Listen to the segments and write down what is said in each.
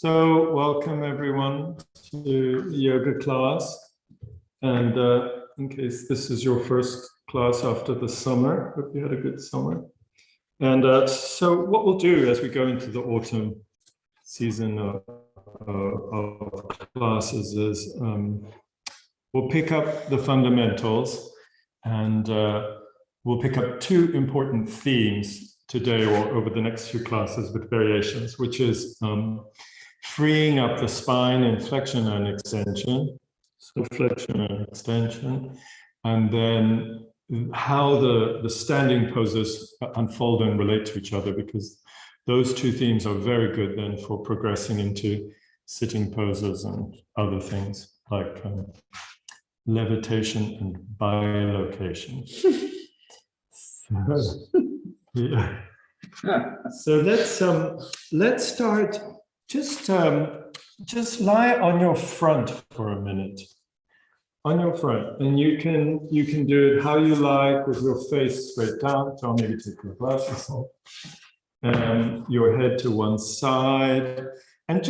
So welcome everyone to yoga class. And in case this is your first class after the summer, hope you had a good summer. And so what we'll do as we go into the autumn season of classes is we'll pick up the fundamentals and we'll pick up two important themes today or over the next few classes with variations, which is freeing up the spine in flexion and extension, so flexion and extension, and then how the standing poses unfold and relate to each other, because those two themes are very good then for progressing into sitting poses and other things like levitation and bilocation. Yeah. So let's start. Just lie on your front for a minute. On your front, and you can do it how you like, with your face straight down. So maybe take your glasses off, your head to one side, and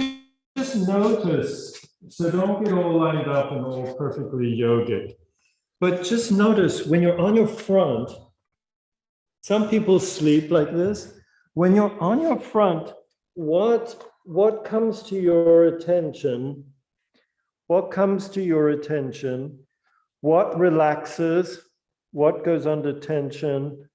just notice. So don't get all lined up and all perfectly yogic, but just notice when you're on your front. Some people sleep like this. When you're on your front, what comes to your attention? What comes to your attention? What relaxes? What goes under tension?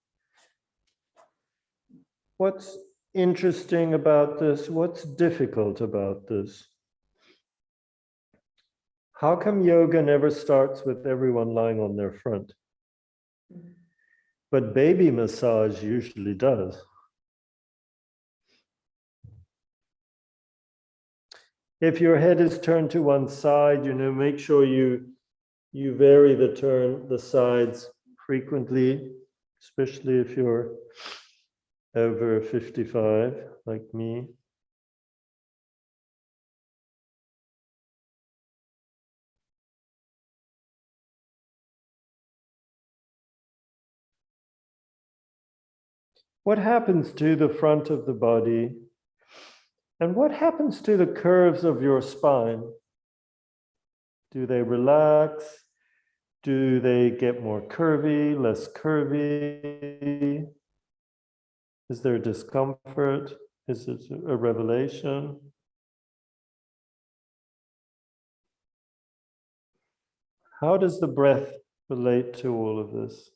What's interesting about this? What's difficult about this? How come yoga never starts with everyone lying on their front? But baby massage usually does. If your head is turned to one side, make sure you vary the sides frequently, especially if you're over 55, like me. What happens to the front of the body? And what happens to the curves of your spine? Do they relax? Do they get more curvy, less curvy? Is there discomfort? Is it a revelation? How does the breath relate to all of this?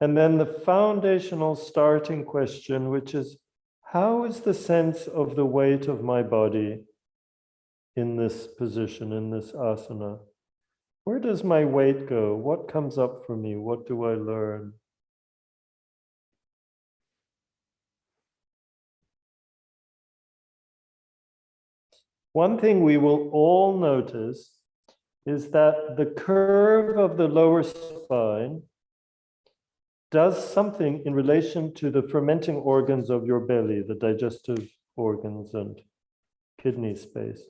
And then the foundational starting question, which is, how is the sense of the weight of my body in this position, in this asana? Where does my weight go? What comes up for me? What do I learn? One thing we will all notice is that the curve of the lower spine does something in relation to the fermenting organs of your belly, the digestive organs and kidney space.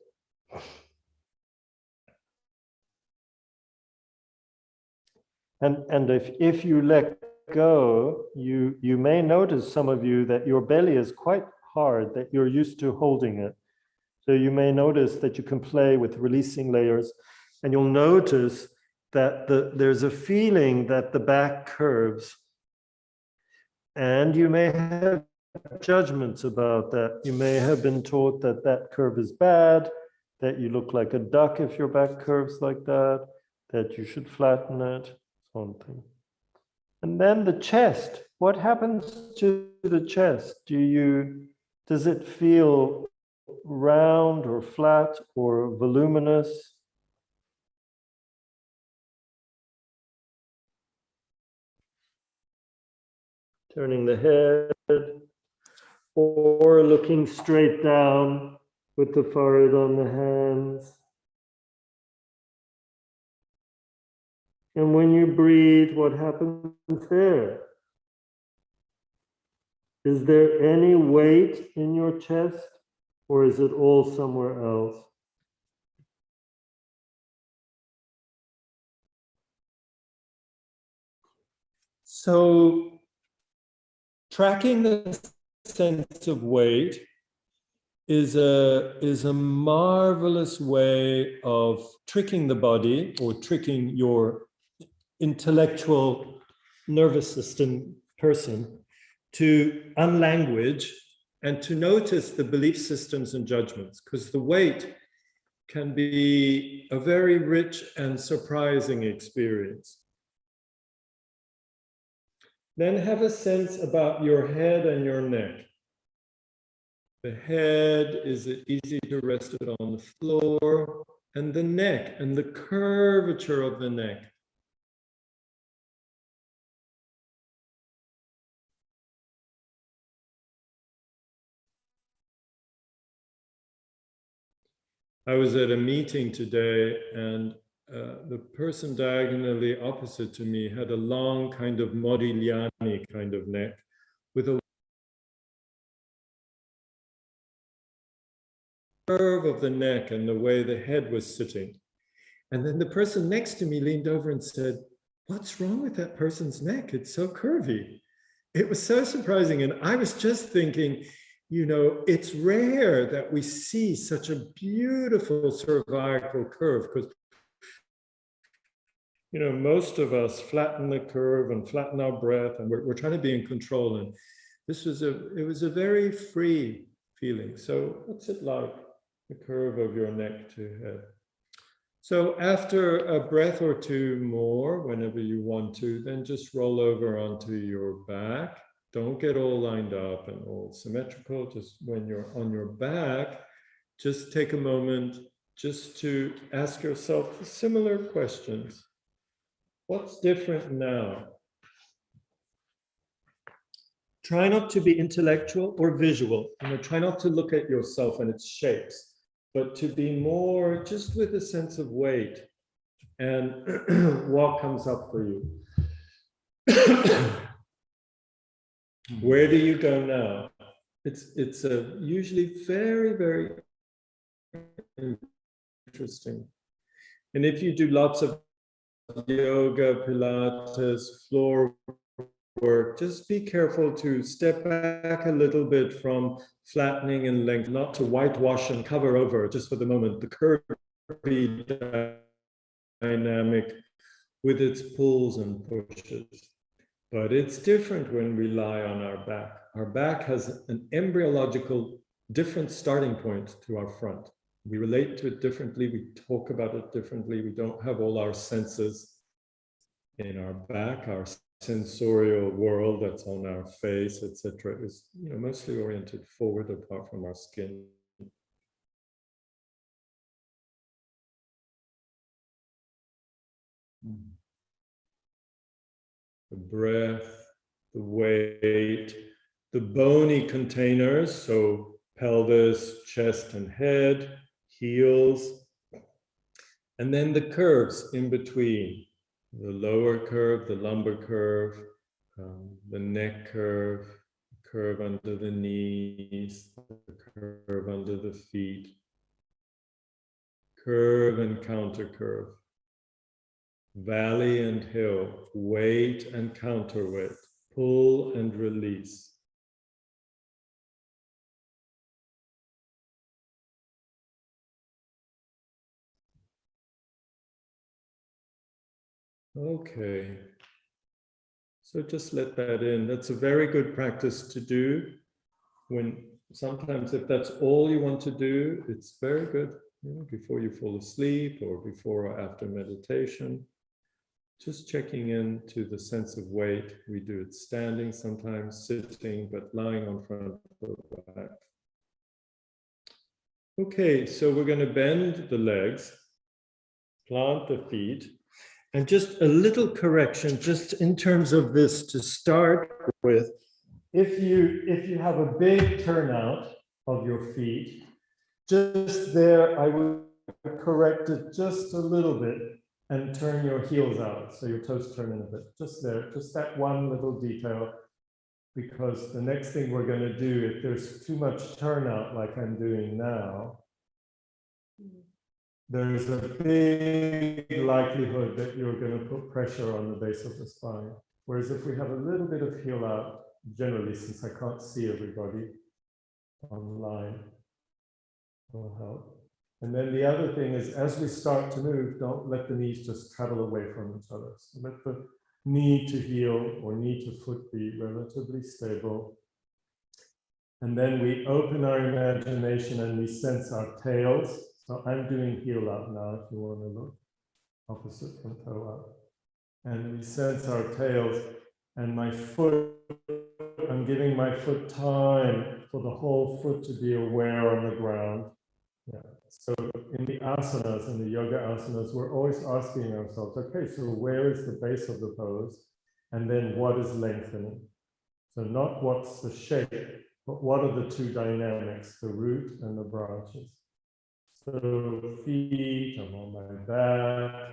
And if you let go, you may notice, some of you, that your belly is quite hard, that you're used to holding it. So you may notice that you can play with releasing layers, and you'll notice that there's a feeling that the back curves. And you may have judgments about that. You may have been taught that that curve is bad, that you look like a duck if your back curves like that, that you should flatten it, something. And then the chest. What happens to the chest? Does it feel round or flat or voluminous? Turning the head, or looking straight down with the forehead on the hands. And when you breathe, what happens there? Is there any weight in your chest, or is it all somewhere else? So, tracking the sense of weight is a marvelous way of tricking the body or tricking your intellectual nervous system person to unlanguage and to notice the belief systems and judgments, because the weight can be a very rich and surprising experience. Then have a sense about your head and your neck. The head, is it easy to rest it on the floor? And the neck and the curvature of the neck. I was at a meeting today, and the person diagonally opposite to me had a long kind of Modigliani kind of neck with a curve of the neck and the way the head was sitting. And then the person next to me leaned over and said, "What's wrong with that person's neck? It's so curvy." It was so surprising. And I was just thinking, you know, it's rare that we see such a beautiful cervical curve, because, you know, most of us flatten the curve and flatten our breath, and we're trying to be in control. And this was it was a very free feeling. So what's it like, the curve of your neck to head? So after a breath or two more, whenever you want to, then just roll over onto your back. Don't get all lined up and all symmetrical. Just when you're on your back, just take a moment just to ask yourself similar questions. What's different now? Try not to be intellectual or visual. You know, try not to look at yourself and its shapes, but to be more just with a sense of weight and what comes up for you. Where do you go now? It's a usually very, very interesting. And if you do lots of yoga, Pilates, floor work, just be careful to step back a little bit from flattening and length, not to whitewash and cover over just for the moment the curvy dynamic with its pulls and pushes. But it's different when we lie on our back. Our back has an embryological different starting point to our front. We relate to it differently. We talk about it differently. We don't have all our senses in our back. Our sensorial world that's on our face, etc., is, you know, mostly oriented forward apart from our skin. The breath, the weight, the bony containers, so pelvis, chest and head, heels, and then the curves in between, the lower curve, the lumbar curve, the neck curve, curve under the knees, the curve under the feet, curve and counter curve. Valley and hill, weight and counterweight, pull and release. Okay, so just let that in. That's a very good practice to do. When sometimes if that's all you want to do, it's very good, you know, before you fall asleep or before or after meditation. Just checking in to the sense of weight. We do it standing, sometimes sitting, but lying on front or back. Okay, so we're going to bend the legs, plant the feet, and just a little correction, just in terms of this to start with. If you have a big turnout of your feet, just there, I would correct it just a little bit and turn your heels out, so your toes turn in a bit, just there, just that one little detail, because the next thing we're going to do, if there's too much turnout like I'm doing now, there's a big likelihood that you're going to put pressure on the base of the spine. Whereas if we have a little bit of heel out, generally, since I can't see everybody online, will help. And then the other thing is, as we start to move, don't let the knees just travel away from each other. So let the knee to heel or knee to foot be relatively stable. And then we open our imagination and we sense our tails. So I'm doing heel up now, if you want to look opposite from toe up. And we sense our tails, and my foot, I'm giving my foot time for the whole foot to be aware on the ground. Yeah. So in the asanas, in the yoga asanas, we're always asking ourselves, okay, so where is the base of the pose? And then what is lengthening? So not what's the shape, but what are the two dynamics, the root and the branches? So feet, I'm on my back,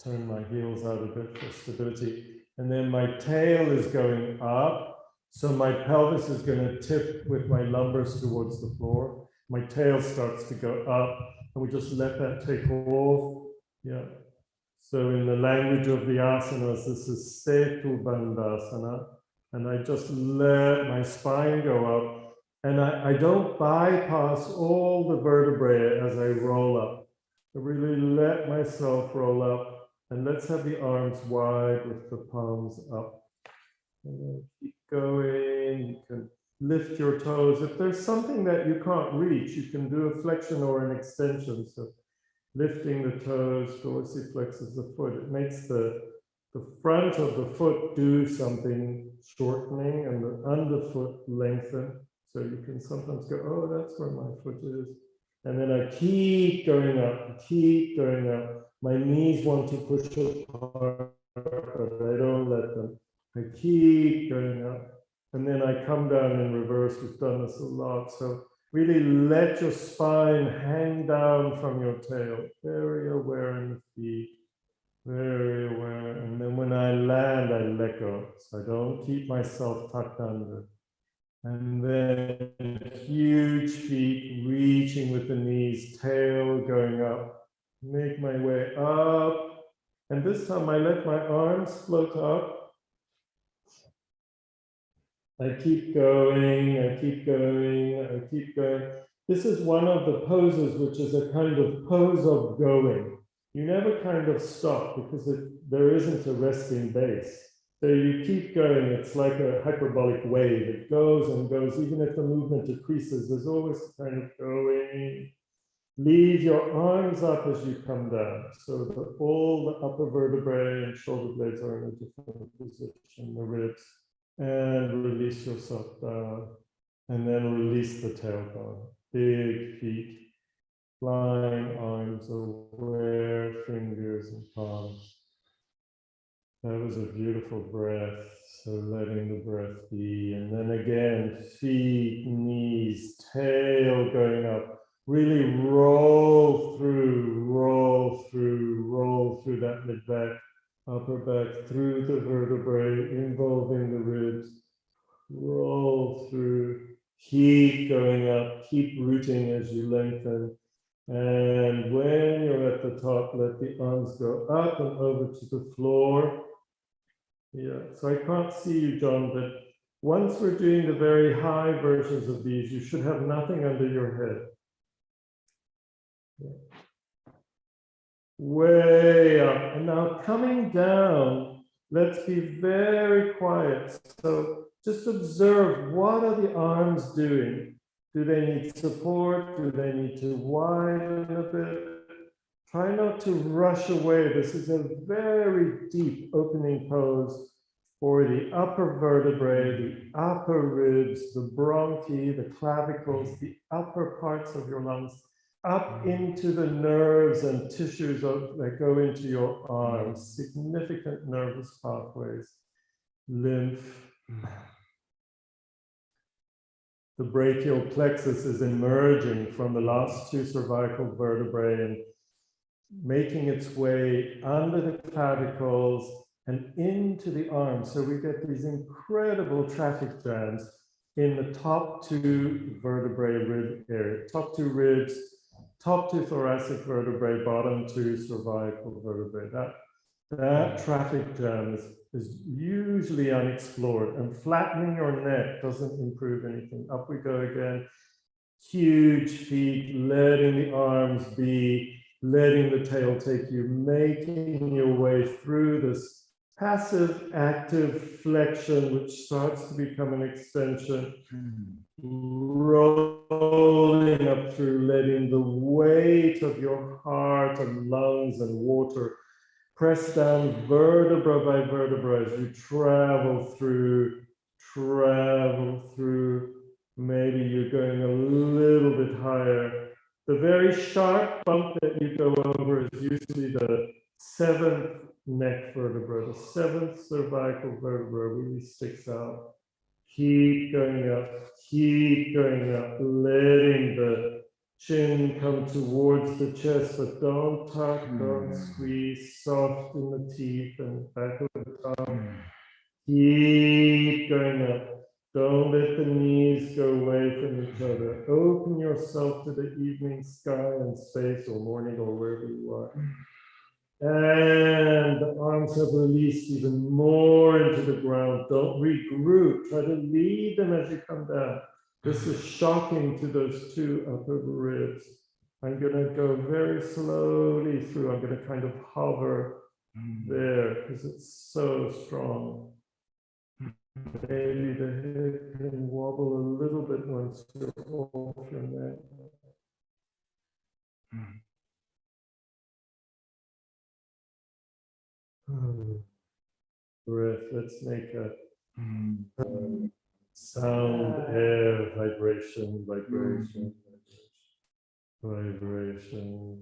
turn my heels out a bit for stability. And then my tail is going up. So my pelvis is going to tip with my lumbars towards the floor. My tail starts to go up, and we just let that take off. Yeah. So in the language of the asanas, this is Setu Bandhasana. And I just let my spine go up. And I don't bypass all the vertebrae as I roll up. I really let myself roll up. And let's have the arms wide with the palms up. And then keep going. You can lift your toes. If there's something that you can't reach, you can do a flexion or an extension. So lifting the toes, dorsiflexes the foot. It makes the front of the foot do something, shortening, and the underfoot lengthen. So you can sometimes go, oh, that's where my foot is. And then I keep going up, keep going up. My knees want to push apart, but I don't let them. I keep going up. And then I come down in reverse. We've done this a lot. So really let your spine hang down from your tail. Very aware in the feet. Very aware. And then when I land, I let go. So I don't keep myself tucked under. And then huge feet reaching with the knees, tail going up. Make my way up. And this time I let my arms float up. I keep going, I keep going, I keep going. This is one of the poses which is a kind of pose of going. You never kind of stop because there isn't a resting base. So you keep going. It's like a hyperbolic wave. It goes and goes. Even if the movement decreases, there's always kind of going. Leave your arms up as you come down. So that all the upper vertebrae and shoulder blades are in a different position, the ribs. And release yourself down. And then release the tailbone. Big feet. Flying arms aware, fingers and palms. That was a beautiful breath. So letting the breath be. And then again, feet, knees, tail going up. Really roll through that mid-back, upper back, through the vertebrae, involving the ribs. Roll through. Keep going up. Keep rooting as you lengthen. And when you're at the top, let the arms go up and over to the floor. Yeah, so I can't see you, John, but once we're doing the very high versions of these, you should have nothing under your head. Yeah. Way up. And now coming down, let's be very quiet. So just observe, what are the arms doing? Do they need support? Do they need to widen a bit? Try not to rush away. This is a very deep opening pose for the upper vertebrae, the upper ribs, the bronchi, the clavicles, the upper parts of your lungs, up into the nerves and tissues that go into your arms, significant nervous pathways, lymph. The brachial plexus is emerging from the last two cervical vertebrae and making its way under the clavicles and into the arms. So we get these incredible traffic jams in the top two vertebrae rib area, top two ribs, top two thoracic vertebrae, bottom two cervical vertebrae. That traffic jam is usually unexplored, and flattening your neck doesn't improve anything. Up we go again. Huge feet, letting the arms be, letting the tail take you, making your way through this passive, active flexion, which starts to become an extension, rolling up through, letting the weight of your heart and lungs and water press down vertebra by vertebra as you travel through. Maybe you're going a little bit higher. The very sharp bump that you go over is usually the 7th neck vertebra. The 7th cervical vertebra really sticks out. Keep going up, letting the chin come towards the chest, but don't tuck, don't squeeze, soft in the teeth and back of the tongue. Keep going up. Don't let the knees go away from each other. Open yourself to the evening sky and space, or morning, or wherever you are. And the arms have released even more into the ground. Don't regroup. Try to lead them as you come down. This is shocking to those 2 upper ribs. I'm going to go very slowly through. I'm going to kind of hover there because it's so strong. Maybe the hip can wobble a little bit once you're off your neck. Breath. Let's make a sound, air, vibration, vibration, vibration,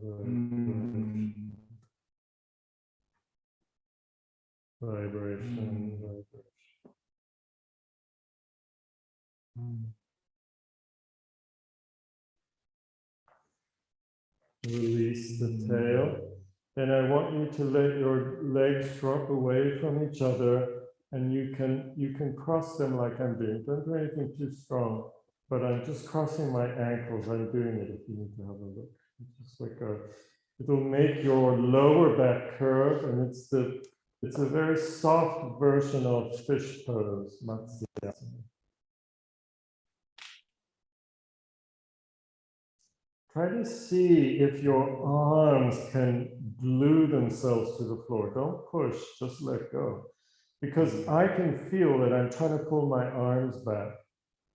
vibration, vibration. Release the tail. And I want you to let your legs drop away from each other, and you can cross them like I'm doing. Don't do anything too strong, but I'm just crossing my ankles. I'm doing it if you need to have a look. It's just like it'll make your lower back curve, and it's a very soft version of fish pose, Matsyasana. Try to see if your arms can glue themselves to the floor. Don't push, just let go. Because I can feel that I'm trying to pull my arms back.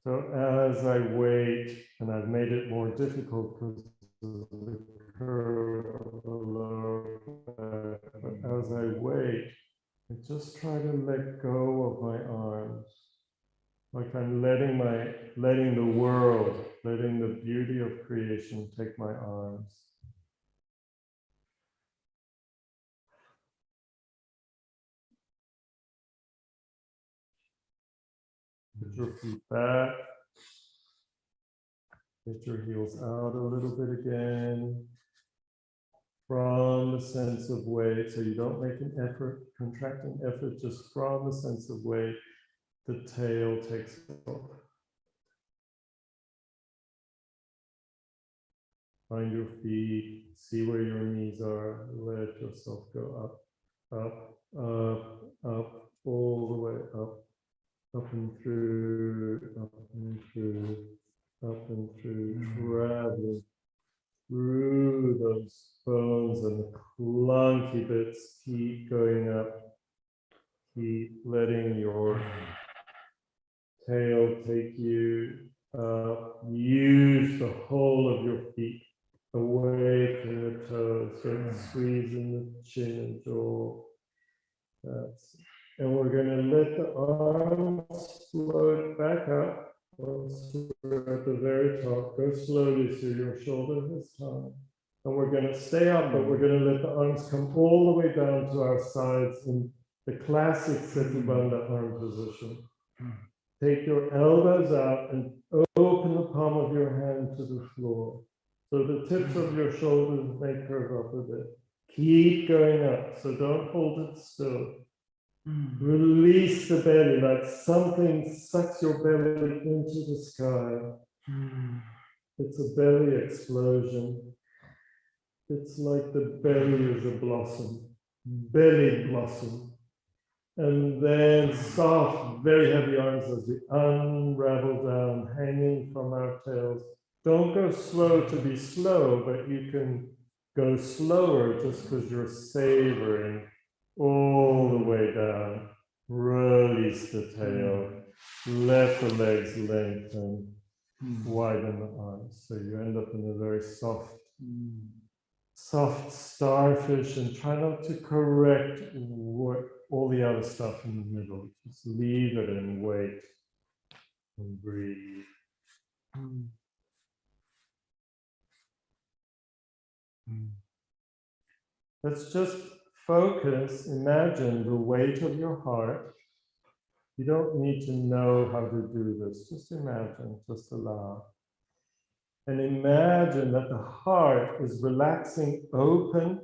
So as I wait, and I've made it more difficult because of the curve of the lower back, but as I wait, I just try to let go of my arms. Like I'm letting the world, letting the beauty of creation take my arms. Put your feet back. Get your heels out a little bit again. From the sense of weight, so you don't make an effort, contracting effort, just from the sense of weight, the tail takes off. Find your feet, see where your knees are, let yourself go up, up, up, up, all the way up and through, up and through, up and through, traveling through those bones and the clunky bits. Keep going up, keep letting your tail take you up. Use the whole of your feet away from the toes, so squeezing the chin and jaw. And we're going to let the arms float back up. Once we're at the very top, go slowly so your shoulder has time. And we're going to stay up, but we're going to let the arms come all the way down to our sides in the classic Setu Bandha arm position. Take your elbows out and open the palm of your hand to the floor. So the tips of your shoulders may curve up a bit. Keep going up, so don't hold it still. Release the belly, like something sucks your belly into the sky. It's a belly explosion. It's like the belly is a blossom. belly muscle. And then soft, very heavy arms as we unravel down, hanging from our tails. Don't go slow to be slow, but you can go slower just because you're savoring all the way down. Release the tail. Let the legs lengthen. Widen the arms. So you end up in a very soft starfish, and try not to correct all the other stuff in the middle. Just leave it and wait and breathe. Let's just focus, imagine the weight of your heart. You don't need to know how to do this. Just imagine, just allow. And imagine that the heart is relaxing open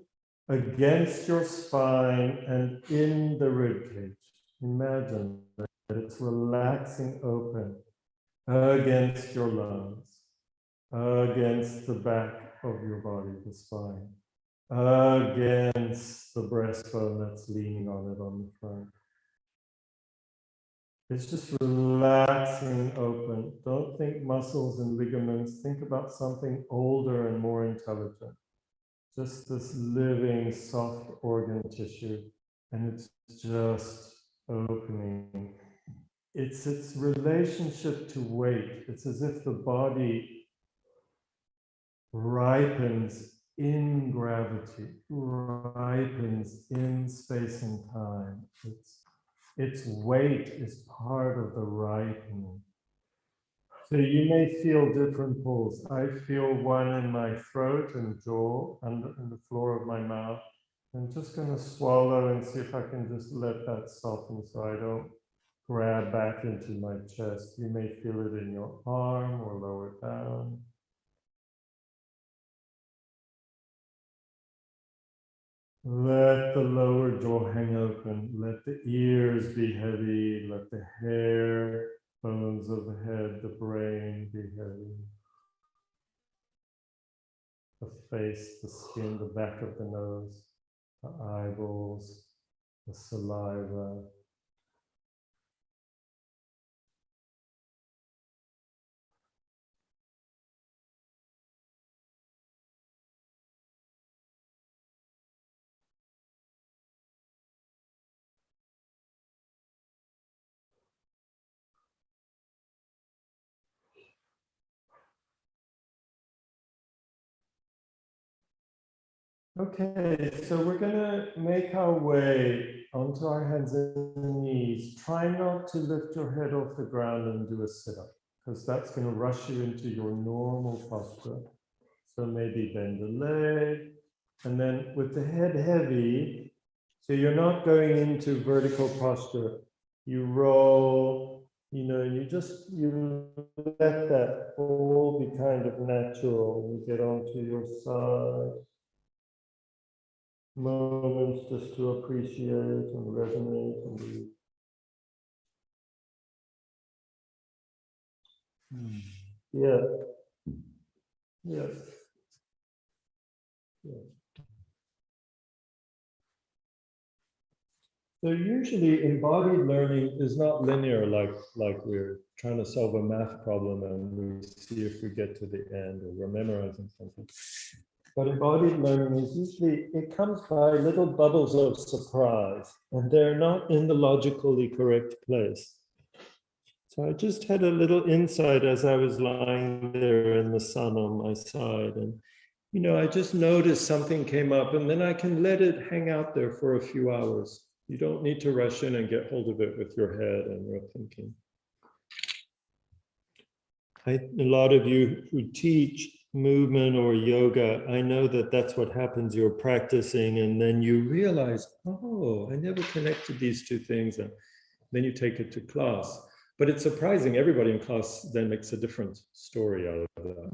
against your spine and in the ribcage. Imagine that it's relaxing open against your lungs, against the back of your body, the spine, against the breastbone that's leaning on it on the front. It's just relaxing open. Don't think muscles and ligaments. Think about something older and more intelligent. Just this living, soft organ tissue. And it's just opening. It's its relationship to weight. It's as if the body ripens in gravity, ripens in space and time. Its weight is part of the ripening. So you may feel different pulls. I feel one in my throat and jaw and in the floor of my mouth. I'm just going to swallow and see if I can just let that soften so I don't grab back into my chest. You may feel it in your arm or lower down. Let the lower jaw hang open. Let the ears be heavy. Let the hair, bones of the head, the brain be heavy. The face, the skin, the back of the nose, the eyeballs, the saliva. Okay, so we're going to make our way onto our hands and knees. Try not to lift your head off the ground and do a sit-up, because that's going to rush you into your normal posture. So maybe bend the leg, and then with the head heavy, so you're not going into vertical posture. You roll, and you let that all be kind of natural. You get onto your side. Moments just to appreciate and resonate and be. Yeah. Yes. Yeah. So usually embodied learning is not linear, like we're trying to solve a math problem and we see if we get to the end or we're memorizing something. But embodied learning is usually, it comes by little bubbles of surprise, and they're not in the logically correct place. So I just had a little insight as I was lying there in the sun on my side, and I just noticed something came up, and then I can let it hang out there for a few hours. You don't need to rush in and get hold of it with your head and your thinking. A lot of you who teach movement or yoga, I know that that's what happens. You're practicing and then you realize, oh, I never connected these two things. And then you take it to class. But it's surprising, everybody in class then makes a different story out of that,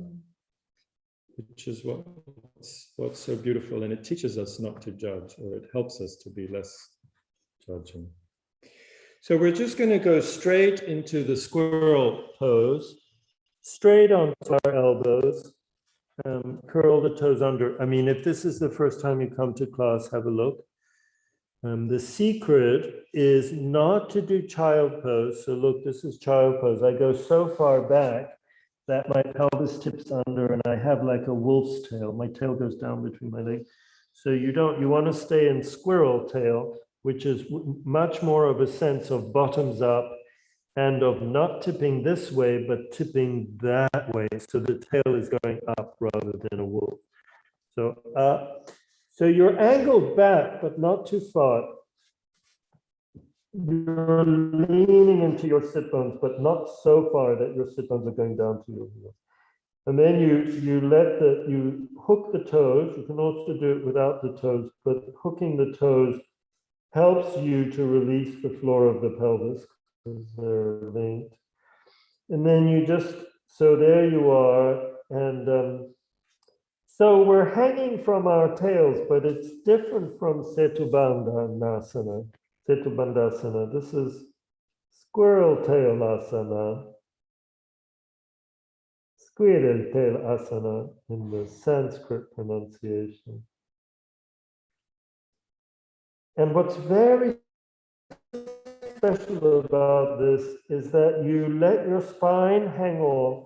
which is what's so beautiful. And it teaches us not to judge, or it helps us to be less judging. So we're just going to go straight into the squirrel pose, straight onto our elbows. Curl the toes under. I mean, if this is the first time you come to class, have a look. The secret is not to do child pose. So look, this is child pose. I go so far back that my pelvis tips under and I have like a wolf's tail. My tail goes down between my legs. So you want to stay in squirrel tail, which is much more of a sense of bottoms up and of not tipping this way, but tipping that way. So the tail is going up rather than a wolf. So so you're angled back, but not too far. You're leaning into your sit bones, but not so far that your sit bones are going down to your heels. And then you hook the toes. You can also do it without the toes, but hooking the toes helps you to release the floor of the pelvis because they're linked. And then so there you are. And so we're hanging from our tails, but it's different from Setubandhasana. Setubandhasana. This is Squirrel Tail Asana. Squirrel Tail Asana in the Sanskrit pronunciation. And what's very special about this is that you let your spine hang off.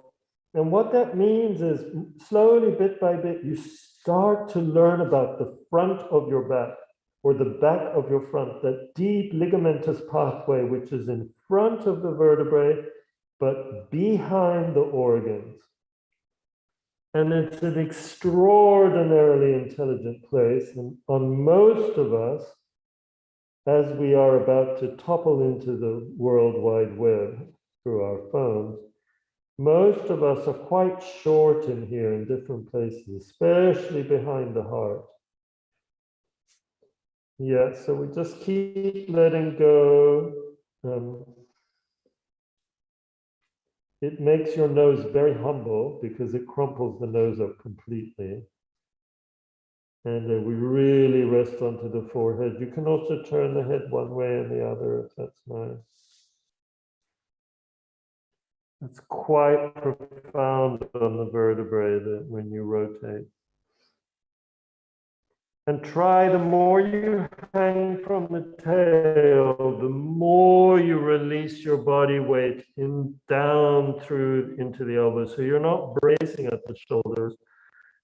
And what that means is slowly, bit by bit, you start to learn about the front of your back or the back of your front, that deep ligamentous pathway, which is in front of the vertebrae, but behind the organs. And it's an extraordinarily intelligent place. And on most of us, as we are about to topple into the World Wide Web through our phones, most of us are quite short in here in different places, especially behind the heart. Yeah, so we just keep letting go. It makes your nose very humble because it crumples the nose up completely. And we really rest onto the forehead. You can also turn the head one way and the other if that's nice. It's quite profound on the vertebrae that when you rotate. And try, the more you hang from the tail, the more you release your body weight down through into the elbows. So you're not bracing at the shoulders.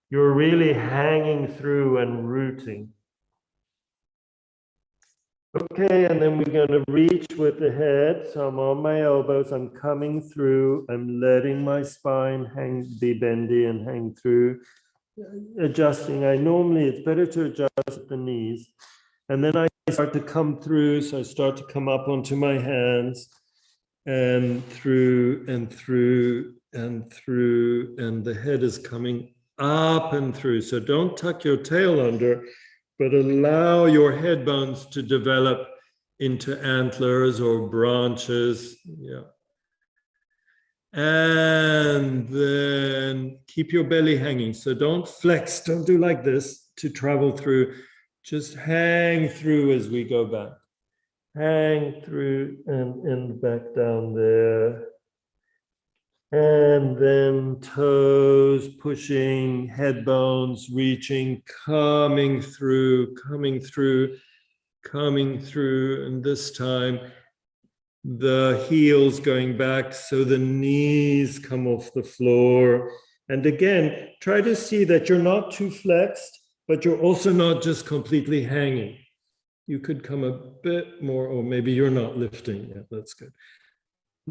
You're really hanging through and rooting. Okay, and then we're going to reach with the head. So I'm on my elbows, I'm coming through, I'm letting my spine be bendy and hang through, adjusting. It's better to adjust at the knees. And then I start to come through, so I start to come up onto my hands and through and through and through, and the head is coming up and through. So don't tuck your tail under, but allow your head bones to develop into antlers or branches. Yeah. And then keep your belly hanging. So don't flex, don't do like this to travel through. Just hang through as we go back. Hang through and back down there. And then toes pushing, head bones reaching, coming through, coming through, coming through. And this time, the heels going back so the knees come off the floor. And again, try to see that you're not too flexed, but you're also not just completely hanging. You could come a bit more, or maybe you're not lifting. Yeah, that's good.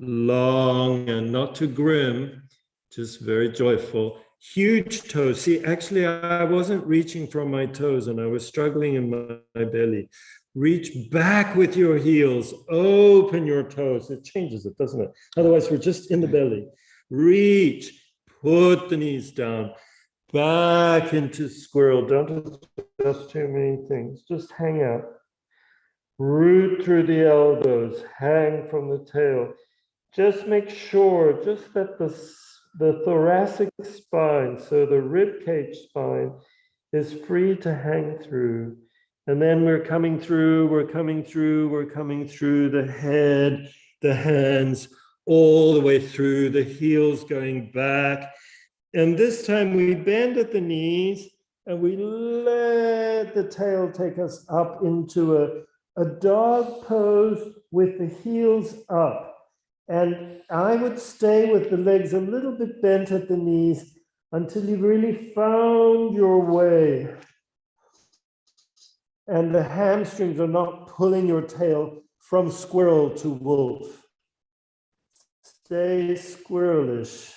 Long and not too grim, just very joyful. Huge toes. See, actually, I wasn't reaching from my toes and I was struggling in my belly. Reach back with your heels, open your toes. It changes it, doesn't it? Otherwise, we're just in the belly. Reach, put the knees down, back into squirrel. Don't adjust too many things, just hang out. Root through the elbows, hang from the tail. Just make sure that the thoracic spine, so the rib cage spine, is free to hang through. And then we're coming through the head, the hands, all the way through, the heels going back. And this time we bend at the knees And we let the tail take us up into a dog pose with the heels up. And I would stay with the legs a little bit bent at the knees until you've really found your way. And the hamstrings are not pulling your tail from squirrel to wolf. Stay squirrelish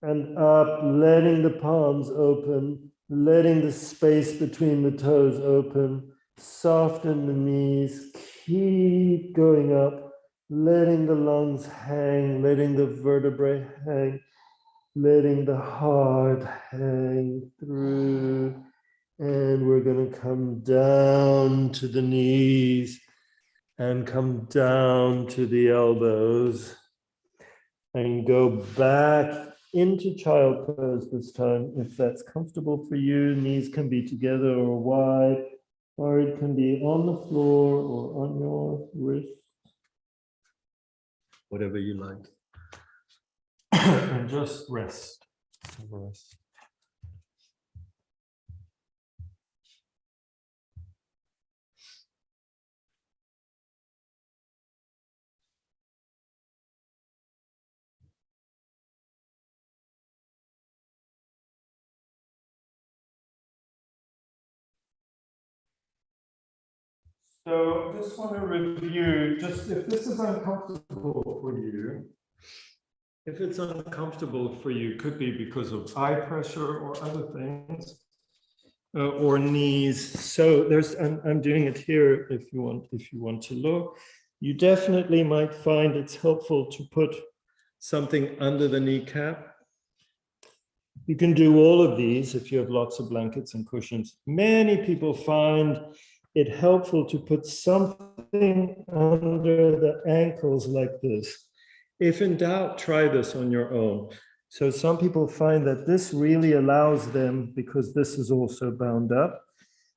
and up, letting the palms open, letting the space between the toes open, soften the knees, keep going up, letting the lungs hang, letting the vertebrae hang, letting the heart hang through. And we're going to come down to the knees and come down to the elbows and go back into child pose this time. If that's comfortable for you, knees can be together or wide, or it can be on the floor or on your wrist, whatever you like. And just rest. Rest. So I just want to review, just if this is uncomfortable for you, if it's uncomfortable for you, could be because of eye pressure or other things, or knees. So there's, I'm doing it here if you want to look. You definitely might find it's helpful to put something under the kneecap. You can do all of these if you have lots of blankets and cushions. Many people find it helpful to put something under the ankles like this. If in doubt, try this on your own. So some people find that this really allows them, because this is also bound up.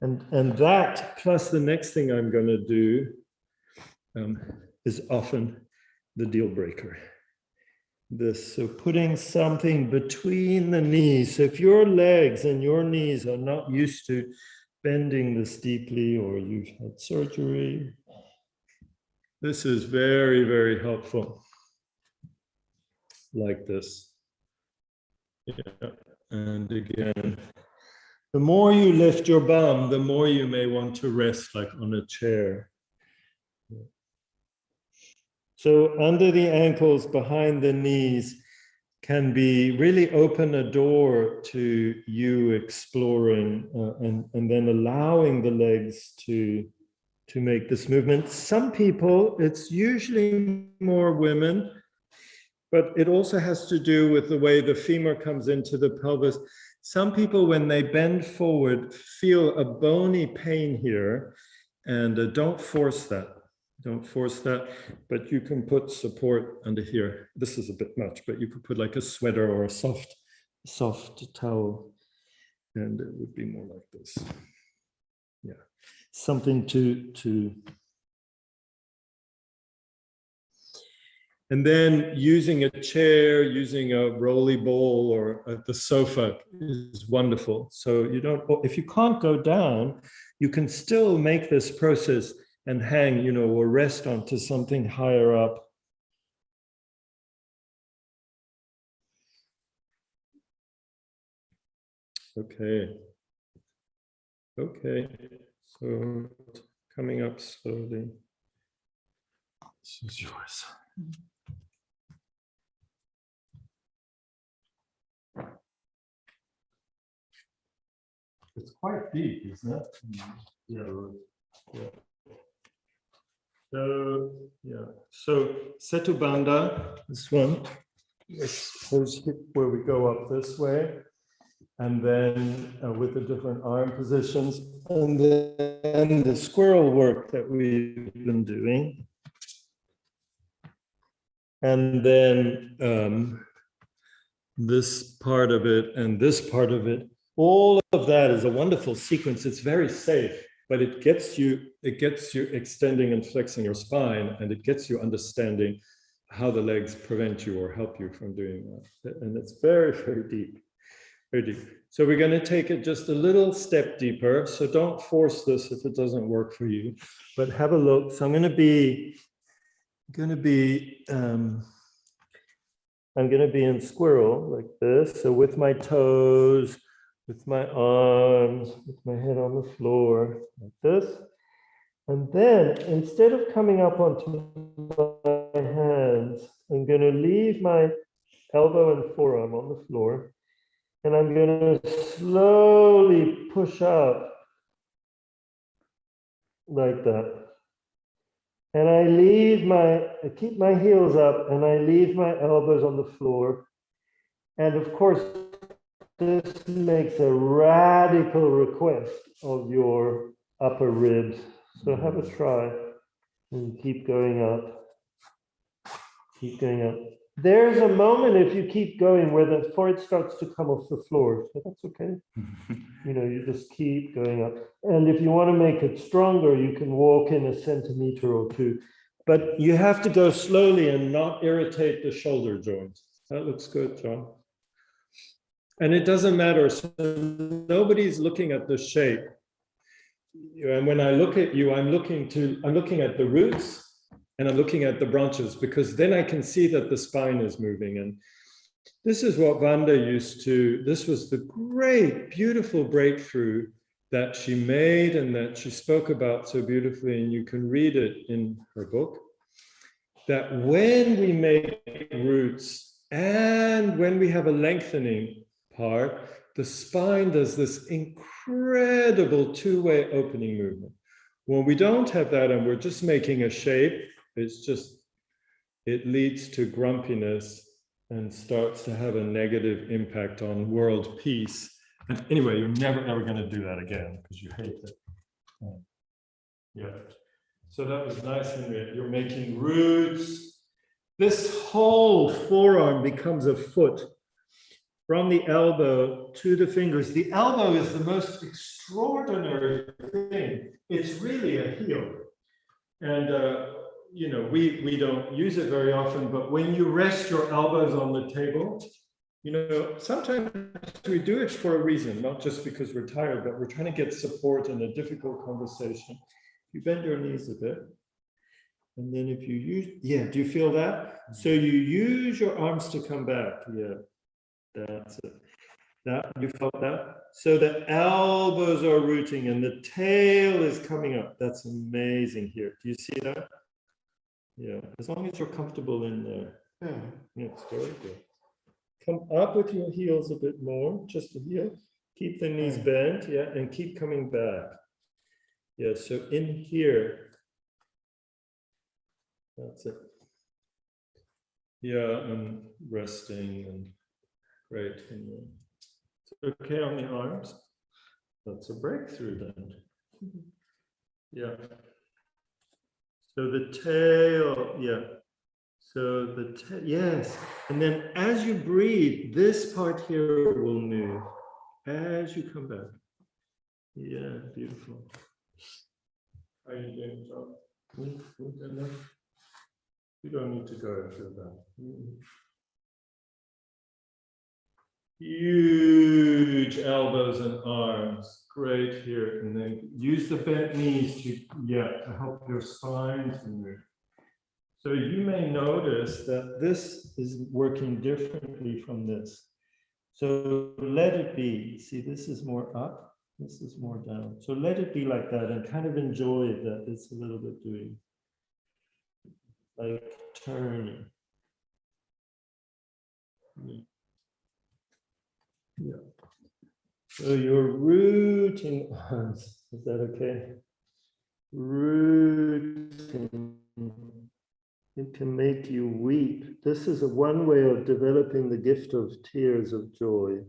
And that, plus the next thing I'm going to do, is often the deal breaker. This, so putting something between the knees. So if your legs and your knees are not used to bending this deeply, or you've had surgery, this is very, very helpful. Like this. Yeah. And again, the more you lift your bum, the more you may want to rest like on a chair. So under the ankles, behind the knees, can be really open a door to you exploring and then allowing the legs to make this movement. Some people, it's usually more women, but it also has to do with the way the femur comes into the pelvis. Some people, when they bend forward, feel a bony pain here, and don't force that. Don't force that, but you can put support under here. This is a bit much, but you could put like a sweater or a soft towel, and it would be more like this. Yeah, something to. And then using a chair, using a rolly ball or the sofa is wonderful. So you don't, if you can't go down, you can still make this process and hang, or rest onto something higher up. Okay. Okay. So coming up slowly. This is yours. It's quite deep, isn't it? Yeah. So, yeah. So, Setu Bandha, this one, is where we go up this way, and then with the different arm positions, and then the squirrel work that we've been doing. And then this part of it and this part of it, all of that is a wonderful sequence. It's very safe, but it gets you extending and flexing your spine, and it gets you understanding how the legs prevent you or help you from doing that. And it's very, very deep. very deep. So we're going to take it just a little step deeper. So don't force this if it doesn't work for you, but have a look. So I'm going to be in squirrel like this. So with my toes, with my arms, with my head on the floor like this. And then instead of coming up onto my hands, I'm going to leave my elbow and forearm on the floor. And I'm going to slowly push up like that. And I keep my heels up and I leave my elbows on the floor. And of course, this makes a radical request of your upper ribs. So have a try and keep going up. Keep going up. There's a moment if you keep going where the forehead starts to come off the floor. So that's okay. You just keep going up. And if you want to make it stronger, you can walk in a centimeter or two. But you have to go slowly and not irritate the shoulder joints. That looks good, John. And it doesn't matter. So nobody's looking at the shape. And when I look at you, I'm looking at the roots and I'm looking at the branches, because then I can see that the spine is moving. And this is what Vanda this was the great, beautiful breakthrough that she made and that she spoke about so beautifully, and you can read it in her book, that when we make roots and when we have a lengthening part, the spine does this incredible two-way opening movement. When we don't have that and we're just making a shape, it leads to grumpiness and starts to have a negative impact on world peace. And anyway, you're never, ever going to do that again because you hate it. Yeah. So that was nice, Henriette. You're making roots. This whole forearm becomes a foot from the elbow to the fingers. The elbow is the most extraordinary thing. It's really a heel. And, we don't use it very often, but when you rest your elbows on the table, sometimes we do it for a reason, not just because we're tired, but we're trying to get support in a difficult conversation. You bend your knees a bit. And then if you do you feel that? So you use your arms to come back. Yeah, that's it. That, you felt that? So the elbows are rooting and the tail is coming up. That's amazing here. Do you see that? Yeah, as long as you're comfortable in there. Yeah, it's very good. Come up with your heels a bit more, just the heel. Keep the knees bent, yeah, and keep coming back. Yeah, so in here, that's it. Yeah, and resting and great. Okay on the arms. That's a breakthrough then. Yeah. So the tail, yeah. So yes. And then as you breathe, this part here will move as you come back. Yeah, beautiful. How are you doing, John? Good enough? You don't need to go into that. Huge elbows and arms. Great here. And then use the bent knees to help your spine to move. So you may notice that this is working differently from this. So let it be. See, this is more up, this is more down. So let it be like that and kind of enjoy that it's a little bit doing. Like turning. Yeah. So your rooting arms, is that okay? Rooting. It can make you weep. This is one way of developing the gift of tears of joy.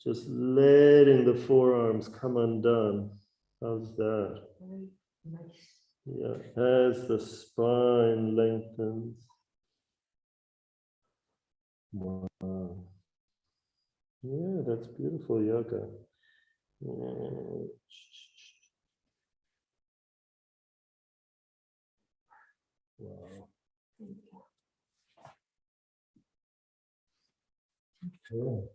Just letting the forearms come undone. How's that? Nice. Yeah, as the spine lengthens. Wow. Yeah, that's beautiful yoga. Yeah. Wow. Cool.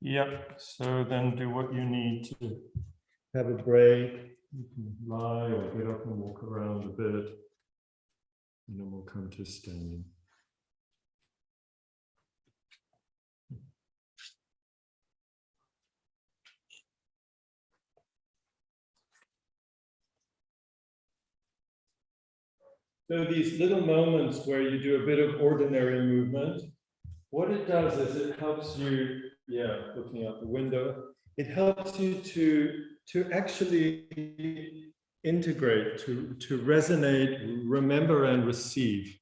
Yep, so then do what you need to have a break. You can lie or get up and walk around a bit. And then we'll come to standing. So these little moments where you do a bit of ordinary movement, what it does is it helps you, looking out the window, it helps you to actually integrate, to resonate, remember and receive.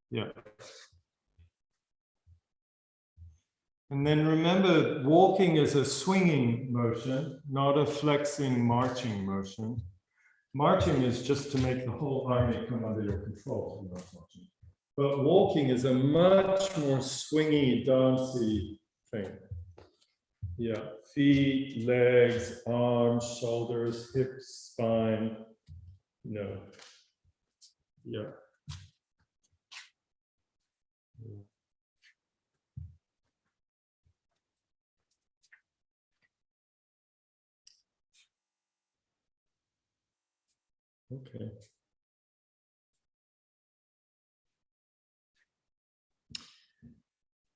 Yeah. And then remember, walking is a swinging motion, not a flexing, marching motion. Marching is just to make the whole army come under your control. But walking is a much more swingy, dancey thing. Yeah, feet, legs, arms, shoulders, hips, spine. No. Yeah. Okay.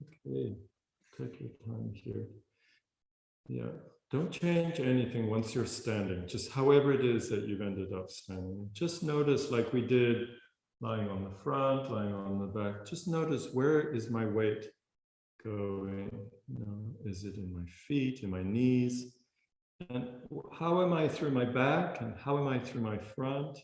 Okay, take your time here. Yeah, don't change anything once you're standing, just however it is that you've ended up standing. Just notice, like we did, lying on the front, lying on the back, just notice, where is my weight going? You know, is it in my feet, in my knees? And how am I through my back, and how am I through my front?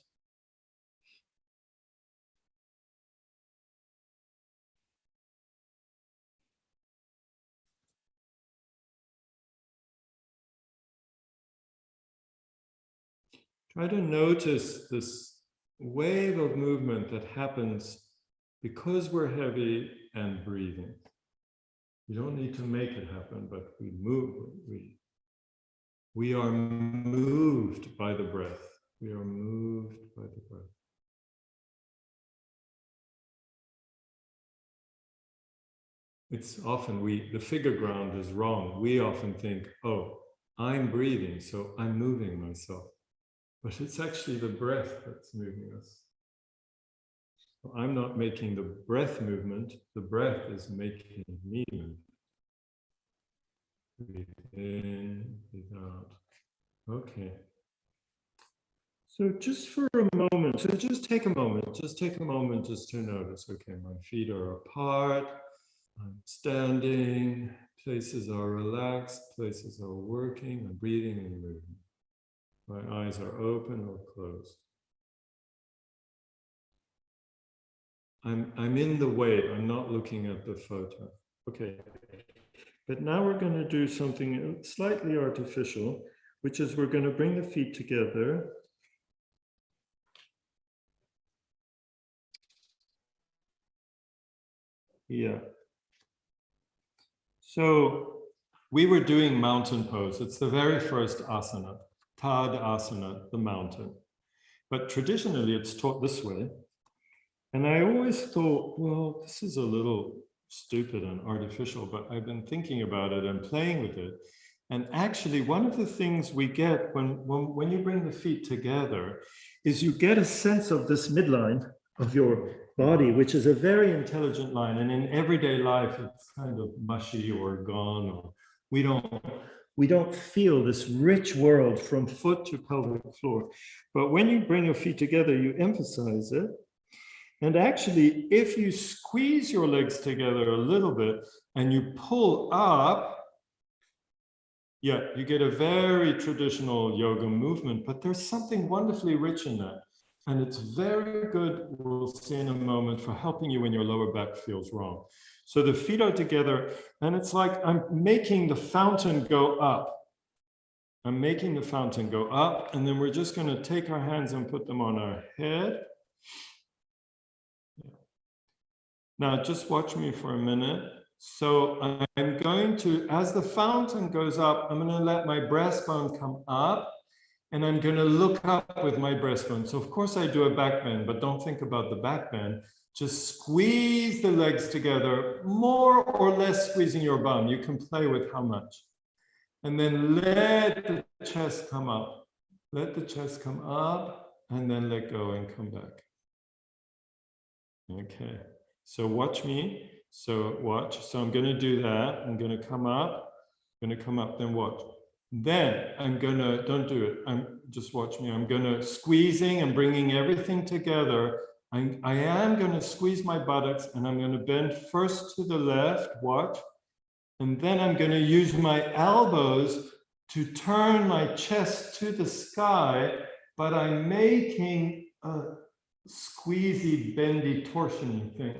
Try to notice this wave of movement that happens because we're heavy and breathing. You don't need to make it happen, but we move. We are moved by the breath. We are moved by the breath. It's often the figure ground is wrong. We often think, oh, I'm breathing, so I'm moving myself. But it's actually the breath that's moving us. So I'm not making the breath movement, the breath is making me move. Breathe in, breathe out. Okay. So just for a moment, so just take a moment just to notice, okay, my feet are apart, I'm standing, places are relaxed, places are working, I'm breathing and moving. My eyes are open or closed. I'm in the wave, I'm not looking at the photo. Okay, but now we're going to do something slightly artificial, which is we're going to bring the feet together. Yeah. So we were doing mountain pose. It's the very first asana, Tadasana, the mountain. But traditionally it's taught this way. And I always thought, well, this is a little stupid and artificial, but I've been thinking about it and playing with it. And actually, one of the things we get when you bring the feet together is you get a sense of this midline of your body, which is a very intelligent line. And in everyday life, it's kind of mushy or gone, or we don't feel this rich world from foot to pelvic floor. But when you bring your feet together, you emphasize it. And actually, if you squeeze your legs together a little bit and you pull up, you get a very traditional yoga movement, but there's something wonderfully rich in that. And it's very good, we'll see in a moment, for helping you when your lower back feels wrong. So the feet are together, and it's like I'm making the fountain go up. I'm making the fountain go up, and then we're just going to take our hands and put them on our head. Now, just watch me for a minute. So I'm going to, as the fountain goes up, I'm going to let my breastbone come up, and I'm going to look up with my breastbone. So of course I do a back bend, but don't think about the back bend. Just squeeze the legs together, more or less squeezing your bum. You can play with how much. And then let the chest come up. Let the chest come up and then let go and come back. Okay, so watch me. So watch. So I'm going to do that. I'm going to come up. I'm going to come up, then watch. Then I'm going to, don't do it. Just watch me. I'm going to squeezing and bringing everything together. I am going to squeeze my buttocks and I'm going to bend first to the left, watch. And then I'm going to use my elbows to turn my chest to the sky, but I'm making a squeezy, bendy, torsion thing.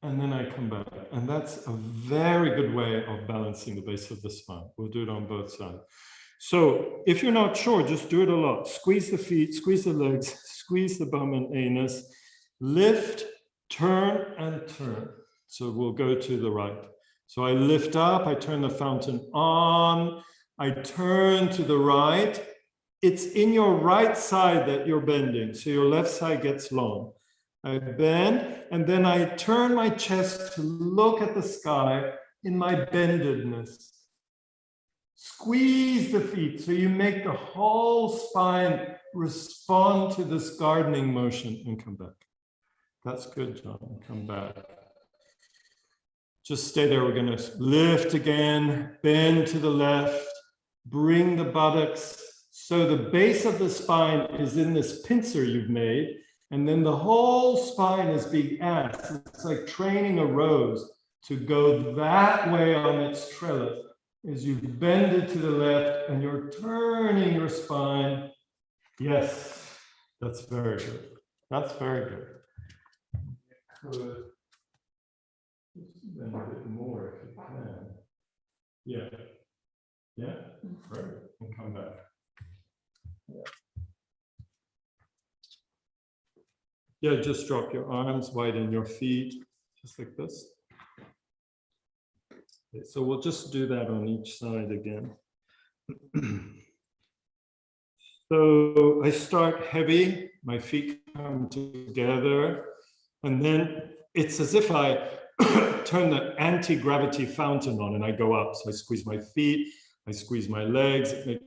And then I come back. And that's a very good way of balancing the base of the spine. We'll do it on both sides. So if you're not sure, just do it a lot. Squeeze the feet, squeeze the legs, squeeze the bum and anus, lift, turn, and turn. So we'll go to the right. So I lift up, I turn the fountain on, I turn to the right. It's in your right side that you're bending, so your left side gets long. I bend, and then I turn my chest to look at the sky in my bendedness. Squeeze the feet, so you make the whole spine respond to this gardening motion and come back. That's good, John. Come back. Just stay there. We're going to lift again, bend to the left, bring the buttocks. So the base of the spine is in this pincer you've made, and then the whole spine is being asked. It's like training a rose to go that way on its trellis. As you bend it to the left and you're turning your spine. Yes, that's very good. That's very good. Good. Bend a bit more if you can. Yeah. Yeah. Right. And come back. Yeah. Yeah, just drop your arms, widen your feet, just like this. Okay, so we'll just do that on each side again. So I start heavy, my feet come together, and then it's as if I turn the anti-gravity fountain on and I go up. So I squeeze my feet, I squeeze my legs, it makes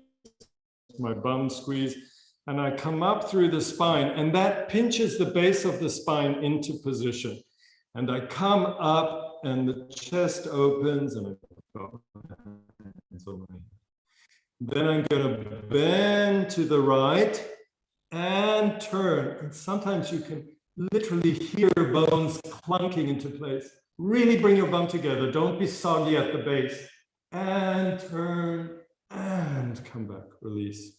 my bum squeeze, and I come up through the spine, and that pinches the base of the spine into position. And I come up and the chest opens and I go. Then I'm going to bend to the right and turn. And sometimes you can literally hear bones clunking into place. Really bring your bum together. Don't be soggy at the base. And turn and come back. Release.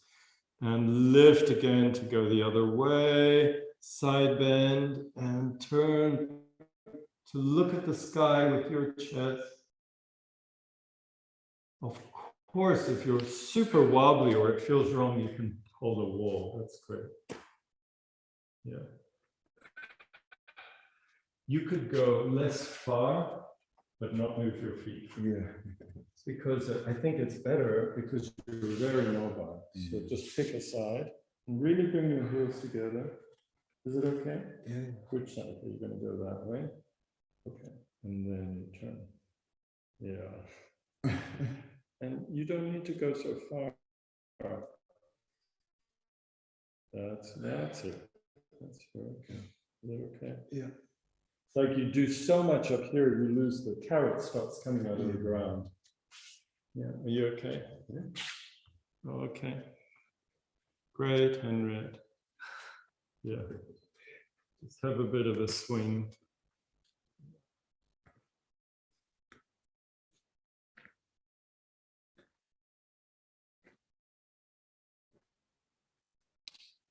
And lift again to go the other way. Side bend and turn to look at the sky with your chest. Of course, if you're super wobbly or it feels wrong, you can hold a wall. That's great. Yeah. You could go less far, but not move your feet. Yeah. Because I think it's better because you're very mobile. So just pick a side and really bring your heels together. Is it okay? Yeah. Which side are you going to go that way? Okay. And then you turn. Yeah. And you don't need to go so far. That's it. That's okay. Is it okay? Yeah. It's like you do so much up here, you lose the carrot starts coming out of the ground. Yeah. Are you okay? Yeah. Okay. Great, Henriette. Yeah. Just have a bit of a swing.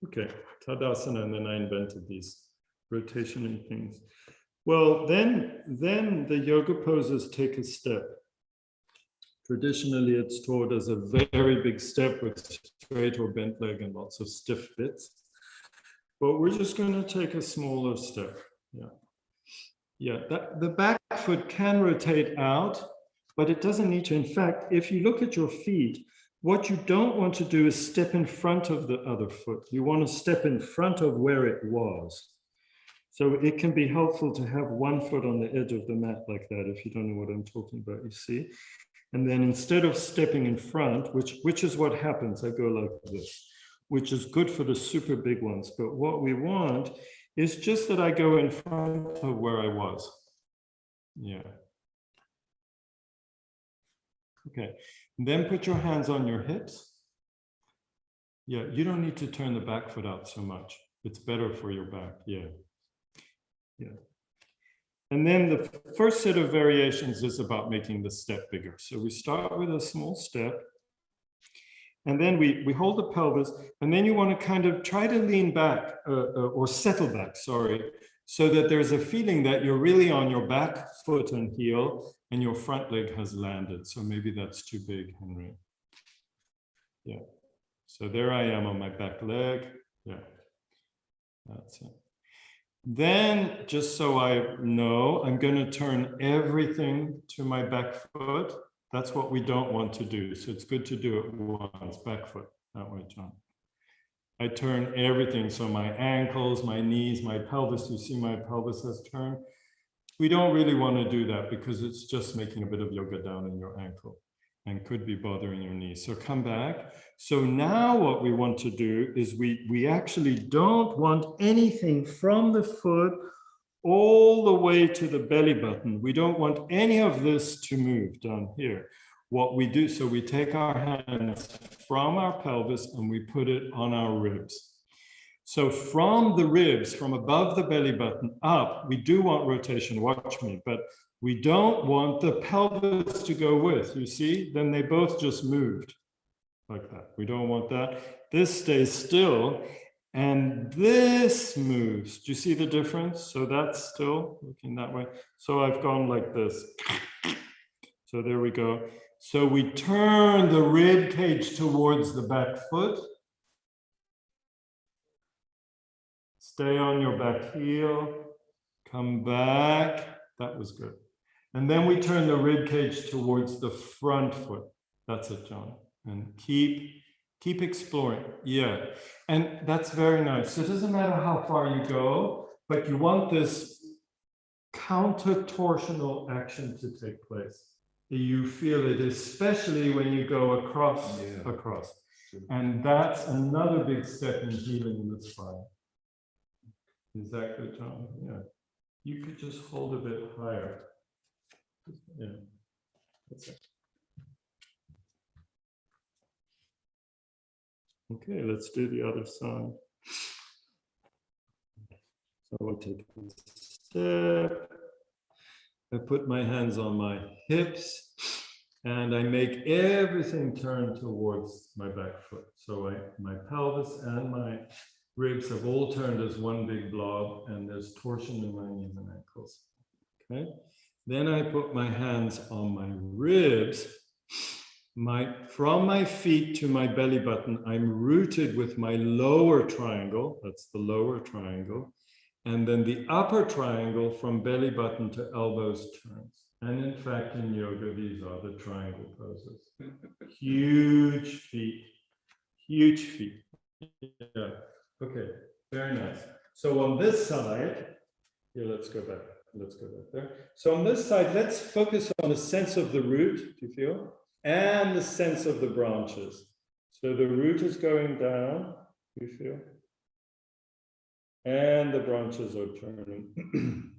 Okay, Tadasana, and then I invented these rotation and things. Well, then the yoga poses take a step. Traditionally, it's taught as a very big step with straight or bent leg and lots of stiff bits. But we're just going to take a smaller step. Yeah. Yeah, the back foot can rotate out, but it doesn't need to. In fact, if you look at your feet, what you don't want to do is step in front of the other foot. You want to step in front of where it was. So it can be helpful to have one foot on the edge of the mat like that, if you don't know what I'm talking about, you see. And then instead of stepping in front, which is what happens, I go like this, which is good for the super big ones. But what we want is just that I go in front of where I was. Yeah. Okay. And then put your hands on your hips. Yeah, you don't need to turn the back foot out so much. It's better for your back. Yeah. Yeah. And then the first set of variations is about making the step bigger. So we start with a small step. And then we hold the pelvis. And then you want to kind of try to lean back or settle back, sorry, so that there's a feeling that you're really on your back foot and heel and your front leg has landed. So maybe that's too big, Henry. Yeah. So there I am on my back leg. Yeah. That's it. Then, just so I know, I'm going to turn everything to my back foot. That's what we don't want to do. So it's good to do it once, back foot. That way, John. I turn everything. So my ankles, my knees, my pelvis. You see my pelvis has turned. We don't really want to do that because it's just making a bit of yoga down in your ankle and could be bothering your knees. So come back. So now what we want to do is we actually don't want anything from the foot all the way to the belly button. We don't want any of this to move down here. What we do, so we take our hands from our pelvis and we put it on our ribs. So from the ribs, from above the belly button up, we do want rotation, watch me, but we don't want the pelvis to go with, you see? Then they both just moved like that. We don't want that. This stays still and this moves. Do you see the difference? So that's still looking that way. So I've gone like this. So there we go. So we turn the rib cage towards the back foot. Stay on your back heel. Come back. That was good. And then we turn the rib cage towards the front foot. That's it, John. And keep exploring. Yeah. And that's very nice. So it doesn't matter how far you go, but you want this counter-torsional action to take place. You feel it, especially when you go across. And that's another big step in healing the spine. Is that good, John? Yeah. You could just hold a bit higher. Yeah. That's it. Okay, let's do the other side. So I'll take a step. I put my hands on my hips and I make everything turn towards my back foot. So my pelvis and my ribs have all turned as one big blob and there's torsion in my knees and ankles. Okay. Then I put my hands on my ribs. From my feet to my belly button, I'm rooted with my lower triangle. That's the lower triangle. And then the upper triangle from belly button to elbows turns. And in fact, in yoga, these are the triangle poses. Huge feet, huge feet. Yeah. Okay, very nice. So on this side, here, let's go back there. So on this side, let's focus on the sense of the root, do you feel? And the sense of the branches. So the root is going down, do you feel? And the branches are turning.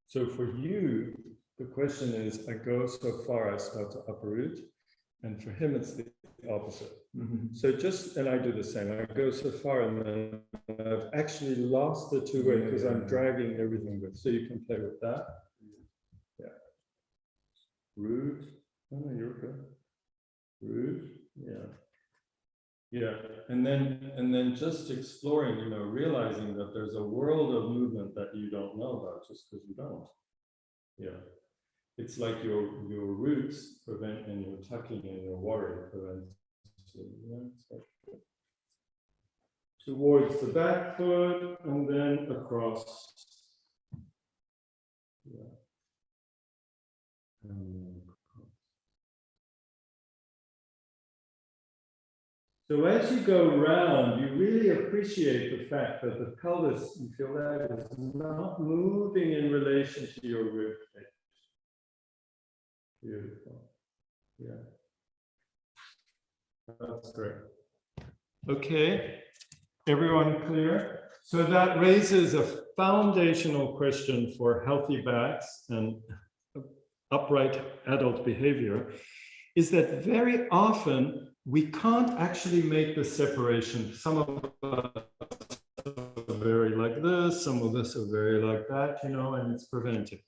So for you, the question is, I go so far, I start to uproot. And for him, it's the opposite. So and I do the same. I go so far and then I've actually lost the two-way because I'm dragging everything with. So you can play with that. Yeah. Root. Oh, no, you're good. Root. Yeah. Yeah. And then just exploring, realizing that there's a world of movement that you don't know about just because you don't. Yeah. It's like your roots prevent and your tucking and your water prevents. Towards the back foot and then across. Yeah. So as you go round, you really appreciate the fact that the pelvis, you feel that, is not moving in relation to your rib cage. Beautiful. Yeah. That's great. Okay, everyone clear? So that raises a foundational question for healthy backs and upright adult behavior, is that very often we can't actually make the separation. Some of us are very like this, some of us are very like that, you know, and it's preventive.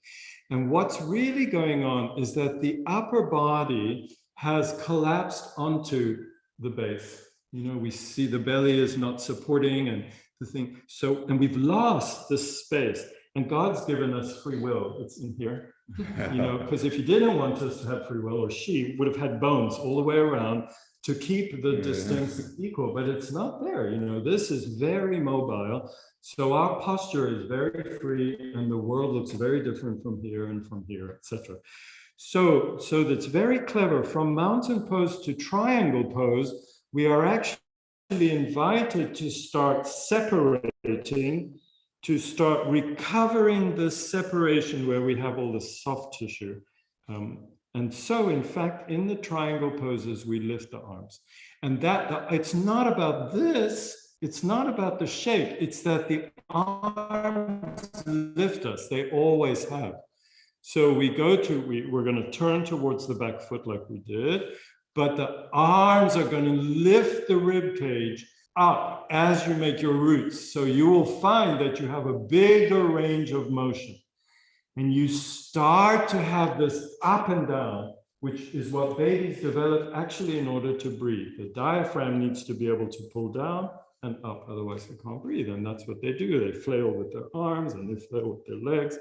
And what's really going on is that the upper body has collapsed onto the base. You know, we see the belly is not supporting and the thing. So, and we've lost this space. And God's given us free will. It's in here, you know, because if he didn't want us to have free will, or she would have had bones all the way around to keep the distance equal, but it's not there. You know, this is very mobile. So our posture is very free and the world looks very different from here and from here, etc. So that's very clever. From mountain pose to triangle pose, we are actually invited to start separating, to start recovering the separation where we have all the soft tissue. And so, in fact, in the triangle poses, we lift the arms. And that it's not about this, it's not about the shape, it's that the arms lift us, they always have. So we're going to turn towards the back foot like we did, but the arms are going to lift the rib cage up as you make your roots. So you will find that you have a bigger range of motion. And you start to have this up and down, which is what babies develop actually in order to breathe. The diaphragm needs to be able to pull down and up, otherwise they can't breathe. And that's what they do. They flail with their arms and they flail with their legs,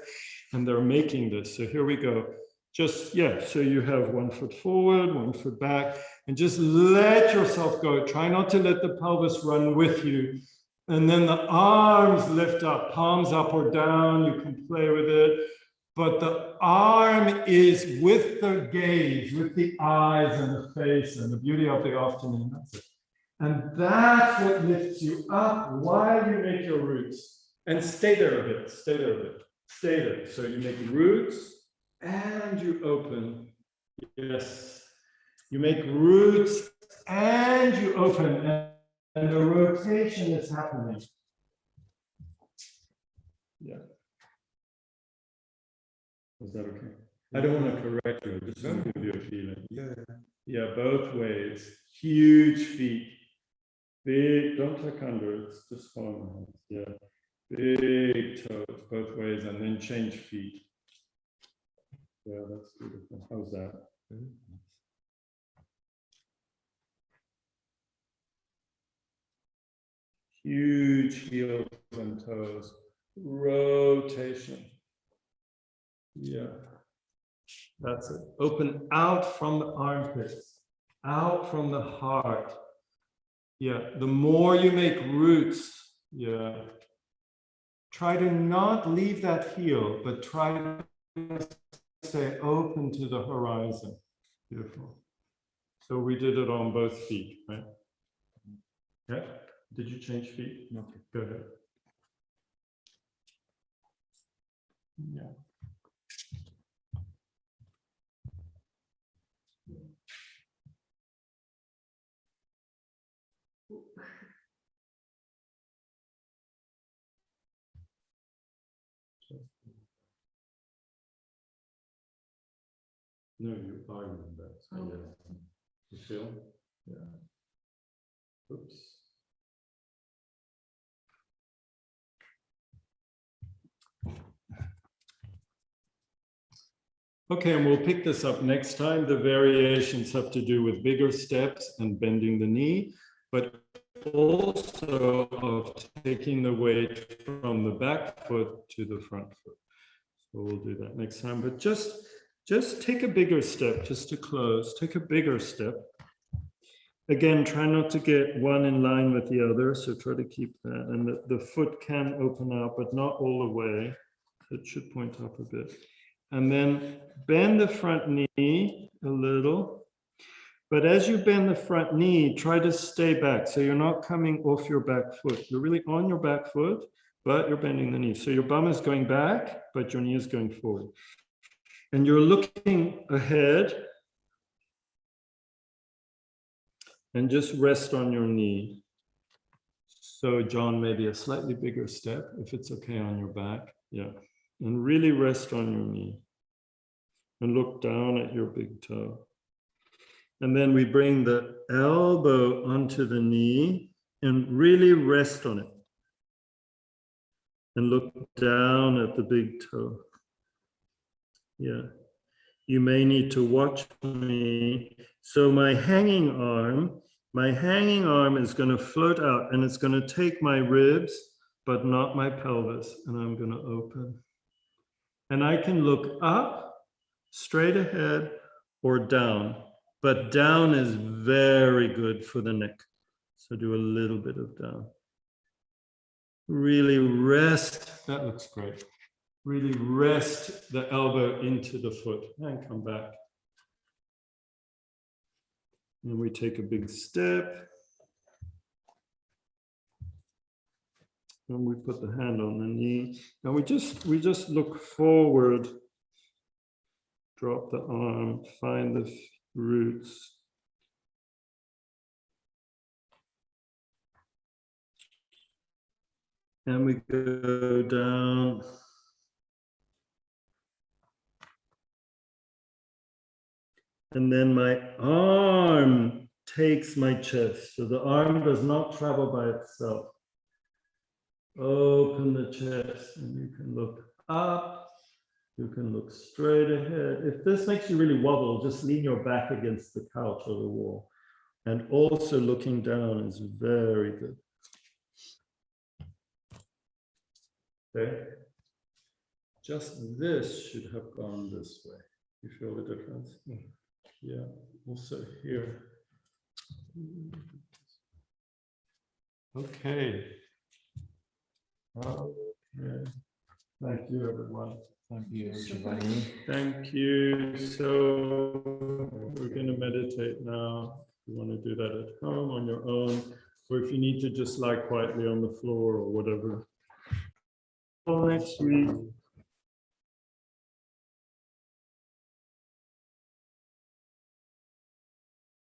and they're making this. So here we go. Just, yeah, so you have 1 foot forward, 1 foot back, and just let yourself go. Try not to let the pelvis run with you. And then the arms lift up, palms up or down. You can play with it. But the arm is with the gaze, with the eyes and the face and the beauty of the afternoon. That's it. And that's what lifts you up while you make your roots. And stay there a bit, stay there a bit, stay there. So you make roots and you open. Yes. You make roots and you open. And the rotation is happening. Yeah. Is that okay? I don't want to correct you, I just want to give you a feeling. Yeah, both ways. Huge feet. Big, don't tuck under, it's just falling. Yeah. Big toes, both ways, and then change feet. Yeah, that's beautiful. How's that? Huge heels and toes. Rotation. Yeah, that's it. Open out from the armpits, out from the heart. Yeah, the more you make roots, yeah. Try to not leave that heel, but try to stay open to the horizon. Beautiful. So we did it on both feet, right? Yeah. Did you change feet? Okay, go ahead. Yeah. No, you are in that. So yeah. You feel? Yeah. Oops. Okay, and we'll pick this up next time. The variations have to do with bigger steps and bending the knee, but also of taking the weight from the back foot to the front foot. So we'll do that next time, but just take a bigger step, just to close, take a bigger step. Again, try not to get one in line with the other, so try to keep that. And the foot can open up, but not all the way. It should point up a bit. And then bend the front knee a little. But as you bend the front knee, try to stay back. So you're not coming off your back foot. You're really on your back foot, but you're bending the knee. So your bum is going back, but your knee is going forward. And you're looking ahead. And just rest on your knee. So John, maybe a slightly bigger step, if it's okay on your back. Yeah. And really rest on your knee. And look down at your big toe. And then we bring the elbow onto the knee and really rest on it. And look down at the big toe. Yeah. You may need to watch me. So my hanging arm is going to float out and it's going to take my ribs, but not my pelvis. And I'm going to open. And I can look up, straight ahead, or down. But down is very good for the neck. So do a little bit of down. Really rest. That looks great. Really rest the elbow into the foot and come back. And we take a big step. And we put the hand on the knee. And we just look forward. Drop the arm, find the roots. And we go down. And then my arm takes my chest. So the arm does not travel by itself. Open the chest and you can look up. You can look straight ahead. If this makes you really wobble, just lean your back against the couch or the wall. And also looking down is very good. Okay. Just this should have gone this way. You feel the difference? Yeah, also here. Okay. Okay. Thank you, everyone. Thank you, Giovanni. Thank you. So we're going to meditate now. You want to do that at home on your own, or if you need to just lie quietly on the floor or whatever. Till next week.